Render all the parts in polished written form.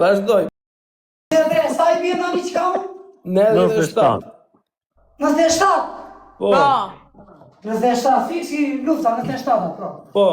Vazhdoj. Sa I bie tani çka? 97. 97. Po. 97, fiksi lufta 97, pra. Po.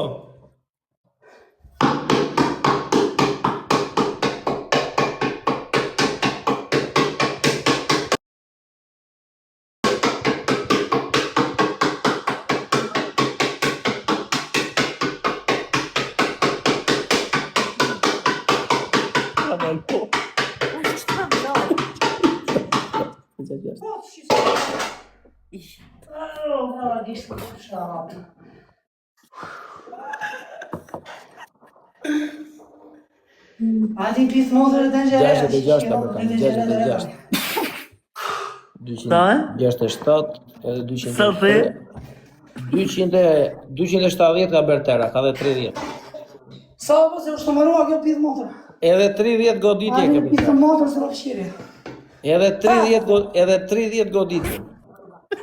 Hadi pis modrë të nxjerrë. 66 ta bërë, 66. 267 edhe 200. 270 ka bërë tera, ka dhe 30. Sa po se është mëruar kjo pis modrë. Edhe 30 goditje ke Pis bërë. modrë se rrofshiri. Edhe 30 goditje.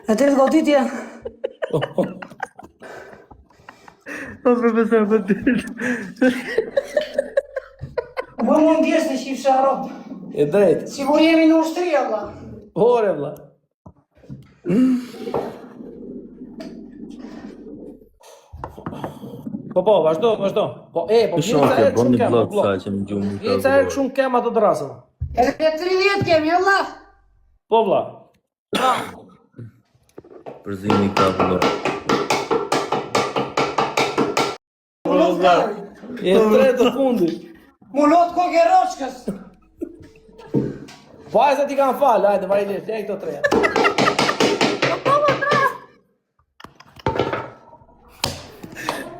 E 30 goditje. O profesor, po të... Po mund ndjesh në shifë sharop. E drejt. Sigur jemi në ushtri, valla. Ore, vlla. Po, vazhdo. Po, po, Shumë ke bëni blok sa që më gjumë. Jeca e shumë kem ato drasën. Edhe 30 kemi, valla. Po, vlla. Përzimi ka blok. E tretë fundi. Mulot kokë e roçkës. Vajza ti kanë falë, hajde, vajlesh, e këto tre.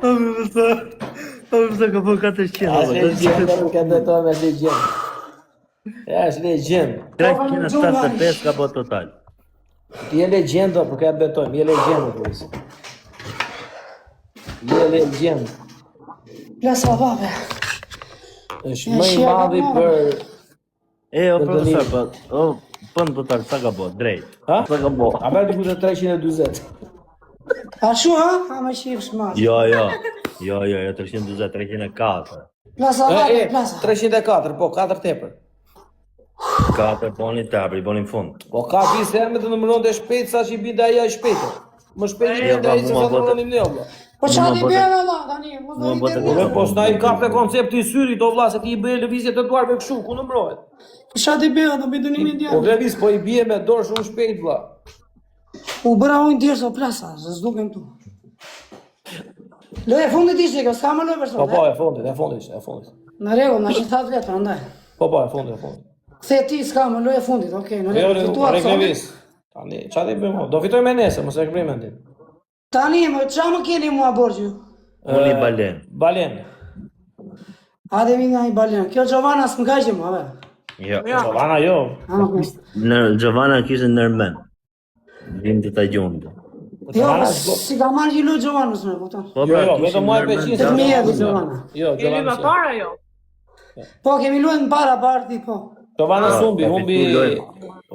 O profesor, ka po 400. A është legjenda, nuk e ndetoj me legjenda. E është legjenda. 375 ka po total. Ti je legjenda, për ka të betojmë, je legjenda, përës. Je legjenda. Plasa babe. është më I madhi për... O profesor, po në total, sa ka po, drejt. Ha? Sa ka po? A bërë të 320. A shu, ha? A me shifë shmas. Jo, 320, 304. Plasa babe, plasa. 304, po, 4 tepër. 4 boni tepër, I boni në fund. Po, ka fisë e me të nëmëron të shpejt, sa që I bida I shpejtë. Më shpejt I bida I se sa nëmëronim ne, vlla. Po qa ti bjeve, valla, tani, Po, s'na I ka për koncepti I syrit, o vlla, se ti I bëje lëvizje të duarve këshu, ku nëmërohet. Po qa ti bjeve, do bëjtë një Po, lëviz, po I bje me dorë shumë shpejt, vlla. U bëra ujnë djerë so plasa, se s'dukem tu. Loj e fundit ishte, kjo s'ka më loj për sot, Po, e fundit. Në regu, në që thatë vetë, andaj. Po, e fundit. Kthe ti s'ka më loj e fundit, okej, në regu, fituar sot. Reklevis. Tani, qa ti bëjmë? Do fitoj me nese, mëse e këprej me ndin. Tani, më qa më keni mua borgju? Unë I balen. Balen. Ade mi nga I balen, kjo Gjovana s'më ka gjë mua, Jo. Gjovana jo. Gjovana kishtë nërmen. Vim të ta gjumë. Jo, si ka marrë gjiloj Gjovanës me, po tonë. Jo, vetëm mua e peqin. Të mija di Gjovana. Jo, Gjovana. para jo. Po, kemi luajnë para parti, po. Gjovana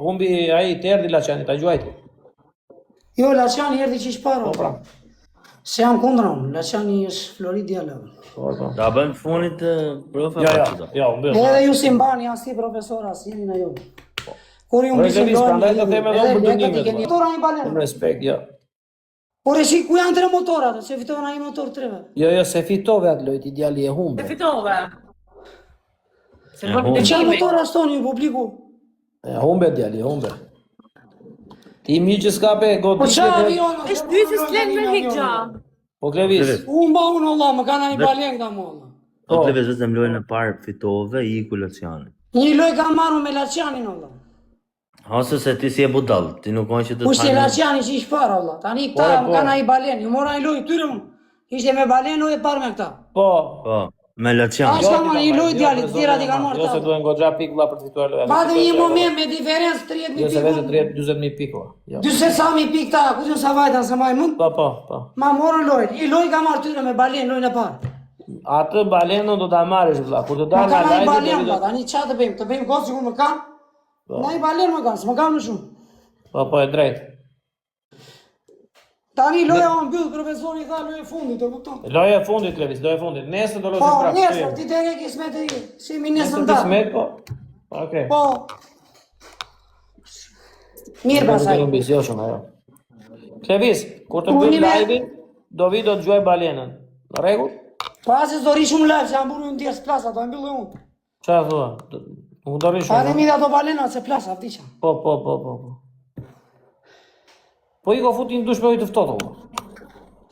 humbi ai të erdi Laçani, ta gjuajti. Jo, Laçani erdi që ish para. Po, pra. Se jam kundra unë, Laçani është Florid djallë. Po. Da bëjmë funit profe? Jo, mbëllë. Edhe ju si mbani, as ti profesora, as jeni në ju. Kur ju Reklevis, prandaj të theme edhe për dënimet, keni motora një balen. Më respekt, jo. Por e shi, ku janë 3 motorat, se fitohen ai motor 3. Jo, se fitove atë lojti, djali e humbe. Fitove. Se E bërë humbe. E qa dënimi. motora stoni ju publiku? E humbe, djali, e humbe. Ti mi që s'ka pe, Po godit qa që... avion? Është dy se s'len me hikja. Po, Klevis. Unë ba unë, Allah, më kanë ai balen këta mu, Allah. O të vetëm lojnë në parë fitove I ku Laçani. Një loj ka marru me Laçanin, Allah. Hase se ti si e budall, ti nuk kanë që të Kushtë e Laçani që ish parë, Allah. Tani këta më kanë ai balen, ju mora ai loj tyre unë. Ishte me balen, loj e parë me këta. Po. Po, me Laçani. Ashka ma një loj djali, të tjera ti kanë marrë Jo se ta. duhen goxha pikë vlla për të fituar lojë. Badë një moment me diferencë 30.000 Jo se vetë pikë. 40.000 pikë. Jo. 40 sa mi pikë ta, ku që sa vajta se maj mund? Po. Ma morën lojnë, I loj ka marrë tyre me balen, lojnë e parë. Atë balenën do ta marrësh vlla. Kur të Ma dalë kanë ai nga balen, lajti ba, tani qa të bëjmë? Të bëjmë gocë që ku më kanë? Na I balen më kanë, s'më kanë më shumë. Po e drejt. Tani loja o mbyll, profesori tha loja e fundit, e kupton? Loja e fundit, Levis, loja e fundit. Nesër do Po, losim prapë. nesër, ti tere kismet e i, si mi nesër Nesër da. kismet, po. Okej. Po. Mirë pasaj. Do ambicioshëm ajo. Levis, kur të Unë mbyll me- live-in, do vi do të dëgjoj balenën. Në rregull? Po asë do rishum live, se jam buru në ndjerës plasa, do mbyllë unë. Çfarë thua? Unë do rish. Hajde mi dhe ato balena, se plasa, vdiqa. Po. Po i ko futi në dush me ujtë të ftohtë.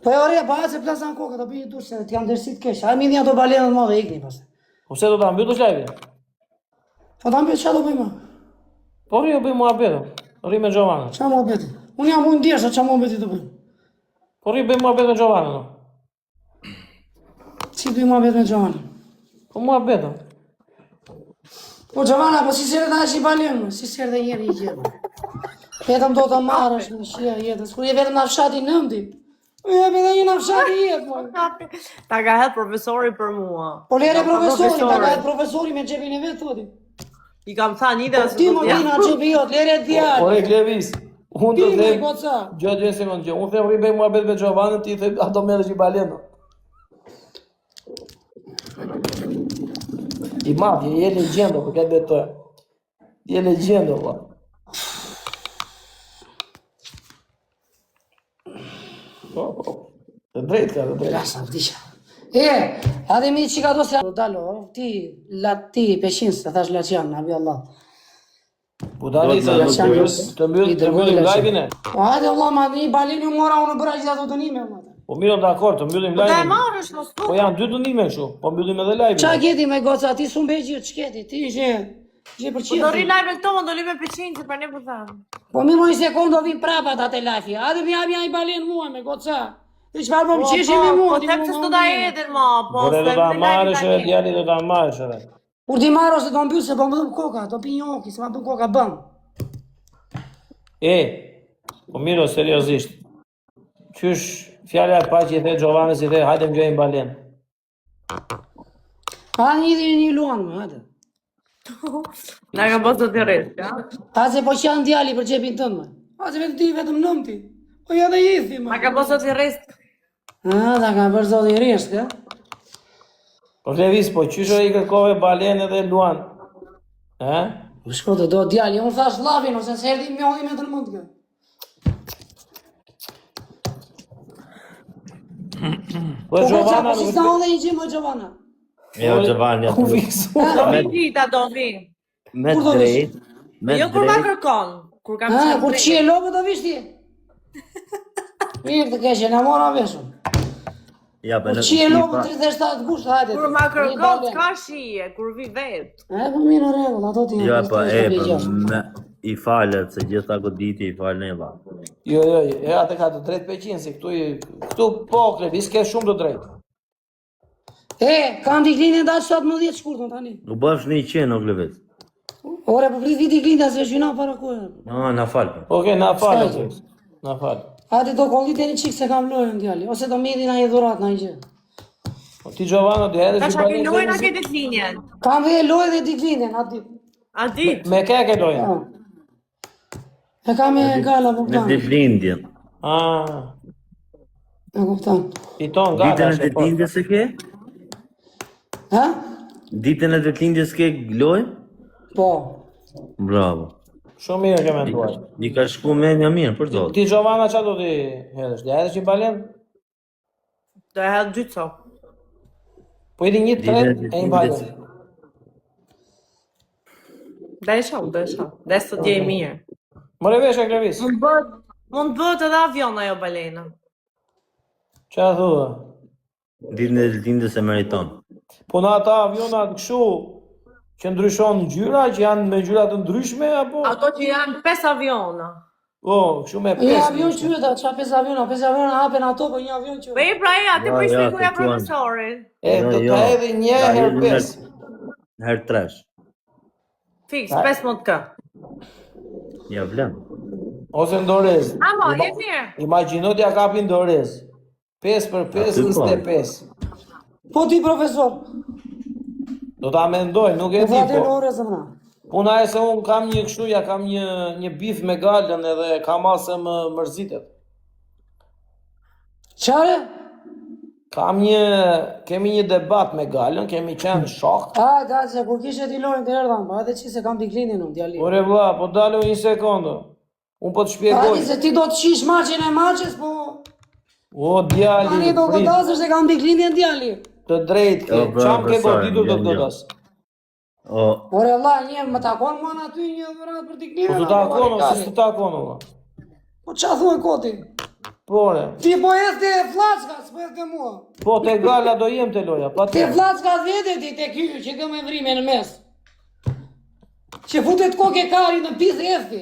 Po e ore, po asë plasa në kokë, do bëj një dush, se t'jam dërësit kesh. Hajde mi dhe ato balena në modhe, ikni pasaj. Po pse do ta mbyllësh live-in? Po ta mbyllë, qa do bëjmë? Po ri, bëj muhabet. Ri me Giovanna. Qa më beti? Unë jam unë ndjerës, qa më beti të bëjmë? Po ri, bëj muhabet me Giovanna. No? Si bëjmë më beti me Gjovani? Po muhabet. Po Gjovana, po si sere ta është i balenë, si sere dhe njeri i gjerë. Vetëm do të marrësh në shia jetës, kur je vetëm në fshati nëmdi. Po je vetëm një në fshati jetë, moj. Ta ka hedh profesori për mua. Po lere Ka profesori, ta ka profesori. edhe profesori me gjepin e vetë, thoti. I kam thënë ide se Ti do më t'ja. dina gjepi jot, lere Po djarë. ri, Levis. Unë Ti do më i them. koca. Gjë sekondë gjë. Unë them ri bëj muhabet me Giovanna, ti them ato merresh i balenë. I madh, je legjendo, për këtë betoj. Je legjendo, po. Po. Të drejtë ka, të drejtë. Plasa, vdisha. Hadi mi qika do se... Dalo, ti peshin se thash laqian, nabi Allah. Budali Do sa të janë të mbyllim live-in e. Po hajde Allah, ma një balin ju mora unë bëra gjitha të dënime, ma. Po mirë, dakor, të mbyllim Ta e live-in. marrësh mos Po janë dy dënime kështu, po mbyllim edhe live-in. Qa keti me goca, ti s'u mbe gjithë, ç'keti, ti ishe për Po do ri qirë. live këto, do li me pëlqejnë që për ne po them. Po mirë moj sekund do vin prapa atë live. Hajde mi jam i balen mua me goca. Ti çfarë më qeshi me mua? Po them se s'do ta hedhin ma, po Po do ta marrësh edhe edhe. djali do ta marrësh edhe. Kur ti marrë se do mbyll se po më dhëm koka, do pi një oki, se ma bën koka bëm. Po mirë, seriozisht. Qysh fjala e parë që i the Giovanni si the, hajde më gjojmë balenë. Ha një luan më, hajde. Na ka bërë të rreth, ja. Hajde po qanë djali për xhepin tënd. Hajde vetëm ti vetëm nëmti. Po ja dhe ithi më. Na ka bërë të rreth. Ta ka bërë zoti i rresht, ja. Po Levis, po qysh i kërkove balenë edhe luan? He? Po shkote do djali, unë thash lavin ose se erdhi mjolli me tërmend kë. Po Po Giovanna po si s'na edhe një gjë më Giovanna. Jo, Giovanni, ku fiksu. Do vi vita do vi. me Kur do drejt, me Jo kur ma drejt, kërkon, kur kam Ha, qenë kur drejt. qie lopë do vish ti. Mirë të keqe, na mora veshun. ja, Kur qie lopë 37 gusht, hajde. Kur ma Një kërkon, balen. s'ka shije, kur vi vet. Po mirë në rregull, ato ti. ja, po, me, i falet, se gjitha goditi i falen e va. Jo, atë ka të drejtë peqin, si këtu po, Levis, ke shumë të drejtë. Kam diklinë dash 17 shkurtën tani. U bësh 100 o klevet. Ore, po prit viti klinda se shvina para kohë. Na falë. Okej, na falë. S'ka Na falë. Hajde do kollite një çik se kam lojën djali, ose do midi na një dhurat na një gjë. Po ti Giovanna do edhe Tash si a ke lojën a balenë. ke ditlinjen? Kam dhe lojë dhe diklinën aty. A dit? Me ke lojën. Po. E kam e gala po Me plan. ditlindjen. E kupton. Fiton Ditën gata. e ditlindjes e ke? Ha? Ditën e ditlindjes ke loj? Po. Bravo. Shumë mirë ke menduar. Një ka shku me një mirë, për zotë. Ti Giovanna çfarë do ti hedhësh? Ja edhe që balenë? Do e hedh gjyco. Po i di një tret e një balenë. Da e shoh. Da e sot je i mirë. More vesh e Levis. Mund bëhet edhe avion ajo balena. Çfarë thua? Ditën e ditlindjes e meriton. Po në ata avionat kështu që ndryshon ngjyra, që janë me ngjyra të ndryshme apo? Ato që janë 5 aviona. Po, kështu me Një pesë. avion qytet, qa 5 aviona hapen ato, po një avion Po qytet. i pra e, aty po i Ja, shpjegoja të tuan. profesorit. Do Jo, ta hedhë një Ta herë hedhë pesë. Herë tresh. Fix, 15 k. Ja vlen. Ose ndorez. Ama, je mirë. Imagjino t'ja kapin ndorez. 5 për 5, Aty po. 25. Po ti profesor, Do ta mendoj, nuk e po di vate në po. ore zëmra. Puna e se unë kam një kështu, ja kam një bif me galën edhe kam asë më mërzitet. Çare? Kemi një debat me Galën, kemi qenë shok. A, gaze, kur kishe ti lojnë të erdhën, pa edhe që se kam diklinin unë, djali. Ore vlla, po dalu një sekondë. Unë po të A, shpjegoj. di se ti do të shish maqin e maqes, po... O djali, Tani do godasër se kam diklinin djali. të drejtë ke. Jo, bra, Çam ke profesor, goditur do të jo, jo. godas. O, Ore, Allah, një më takon mua në aty një dhurat për diklinin. Po të takon, ose s'të takon vlla. Po qa thua koti? Pore. Ti po esti e flacka, s'po esti mua. Po te Gala do jem te loja, pa Ti te. flacka vete ti te ky që do me vrime në mes. Që futet koke kari në pithë esti.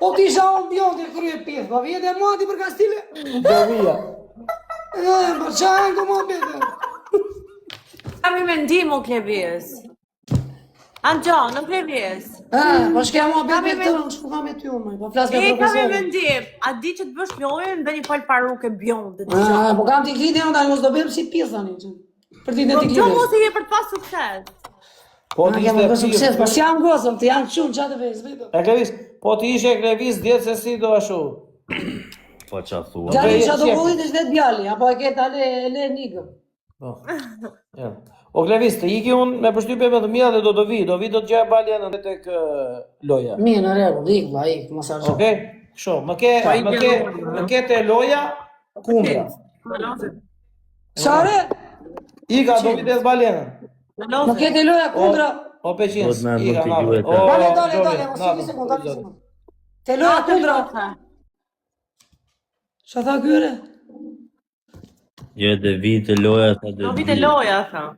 Po ti isha unë bjon të krye pithë, pa vjete mua ti për kastile. Do vija. Po qa e në mua bete? Kam i mendim o Klevis. Anxho, në Klevis. Po shkja mua bete Kam i me men- tërë, në shku ka me ty unë, po flas me E kam i profesorin. mendim. A di që të bësh lojën dhe një fal paruke bjon të të gjatë. Po kam t'i klidin unë, tani mos do bëjmë si pithë tani. Për ti në Po t'i gjo klidin. mos e je për të pas sukses. Po ti Kemë për sukses, ishte po s'jam gosëm, të janë qunë qatë vejës, vedo. E Klevis, po ti ishe Klevis djetë se si do ashtu. po qa thua. Djali je isha do qep. kullit është dhe djali, apo e ke tale e le nikëm. Po. Ja. O Klevis, të iki unë me përshtypje me të mira dhe do të vi do të gjaj baljenën tek loja. Mirë, në rregull, ik, vlla, ik, mos argjo. Okej? Kështu, më ke te loja kundra. Sare? Ika do vi te baljenën. Më ke të loja kundra? O peqins, Do të me ika na. multipluet, O, Dale, Gjovi, mos na, një sekund, dale një Gjovi. sekund. Të loja kundra? Qa tha kyre? Jo, dhe vite loja, tha dhe Do vite loja, tha.